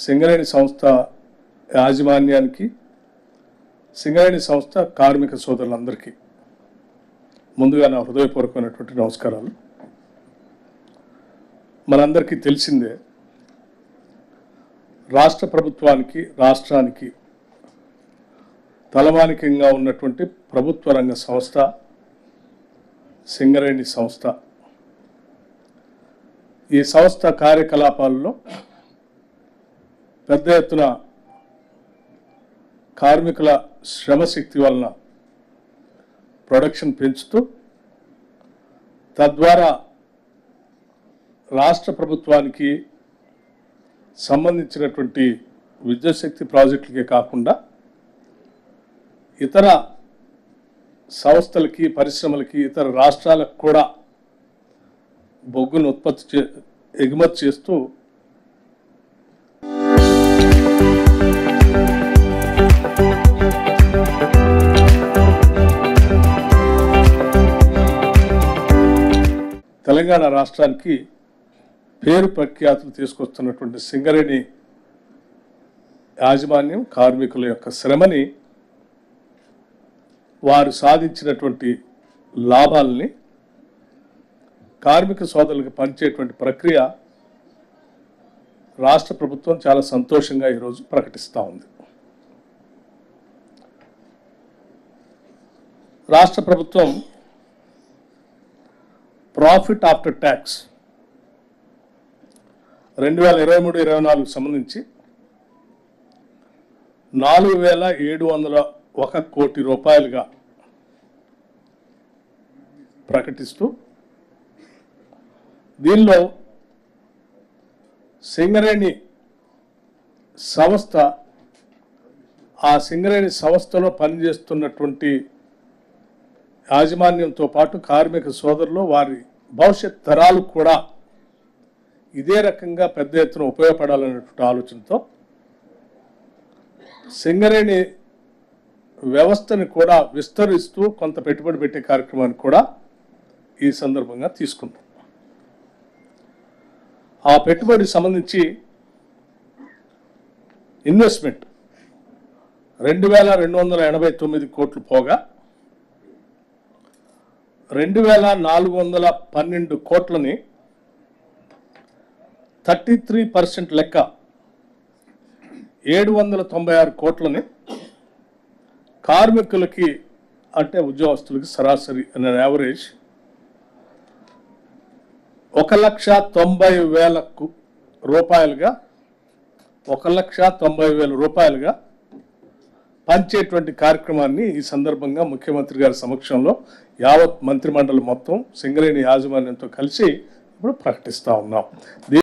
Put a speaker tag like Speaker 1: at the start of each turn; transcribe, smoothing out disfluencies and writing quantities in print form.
Speaker 1: సింగరేణి సంస్థ యాజమాన్యానికి, సింగరేణి సంస్థ కార్మిక సోదరులందరికీ ముందుగా నా హృదయపూర్వకమైనటువంటి నమస్కారాలు. మనందరికీ తెలిసిందే, రాష్ట్ర ప్రభుత్వానికి, రాష్ట్రానికి తలమానికంగా ఉన్నటువంటి ప్రభుత్వ రంగ సంస్థ సింగరేణి సంస్థ. ఈ సంస్థ కార్యకలాపాల్లో పెద్ద ఎత్తున కార్మికుల శ్రమశక్తి వలన ప్రొడక్షన్ పెంచుతూ, తద్వారా రాష్ట్ర ప్రభుత్వానికి సంబంధించినటువంటి విద్యుత్ శక్తి ప్రాజెక్టులకే కాకుండా ఇతర సంస్థలకి, పరిశ్రమలకి, ఇతర రాష్ట్రాలకు కూడా బొగ్గును ఎగుమతి చేస్తూ తెలంగాణ రాష్ట్రానికి పేరు ప్రఖ్యాతులు తీసుకొస్తున్నటువంటి సింగరేణి యాజమాన్యం కార్మికుల యొక్క శ్రమని, వారు సాధించినటువంటి లాభాలని కార్మిక సోదరులకు పంచేటువంటి ప్రక్రియ రాష్ట్ర ప్రభుత్వం చాలా సంతోషంగా ఈరోజు ప్రకటిస్తూ ఉంది. రాష్ట్ర ప్రభుత్వం ప్రాఫిట్ ఆఫ్టర్ ట్యాక్స్ 2023-24 సంబంధించి 4,701 కోటి రూపాయలుగా ప్రకటిస్తూ, దీనిలో సింగరేణి సంస్థ, ఆ సింగరేణి సంస్థలో పనిచేస్తున్నటువంటి యాజమాన్యంతో పాటు కార్మిక సోదరులు, వారి భవిష్యత్ తరాలు కూడా ఇదే రకంగా పెద్ద ఎత్తున ఉపయోగపడాలనేటువంటి ఆలోచనతో సింగరేణి వ్యవస్థని కూడా విస్తరిస్తూ కొంత పెట్టుబడి పెట్టే కార్యక్రమాన్ని కూడా ఈ సందర్భంగా తీసుకుంటాం. ఆ పెట్టుబడికి సంబంధించి ఇన్వెస్ట్మెంట్ 2,289 కోట్లు పోగా 2,412 కోట్లని 33% లెక్క 796 కోట్లని కార్మికులకి, అంటే ఉద్యోగస్తులకి సరాసరి అనే యావరేజ్ 1,90,000 రూపాయలుగా 1,90,000 రూపాయలుగా పంచేటువంటి కార్యక్రమాన్ని ఈ సందర్భంగా ముఖ్యమంత్రి గారి సమక్షంలో యావత్ మంత్రిమండలి మొత్తం సింగరేణి యాజమాన్యంతో కలిసి ఇప్పుడు ప్రకటిస్తూ ఉన్నాం.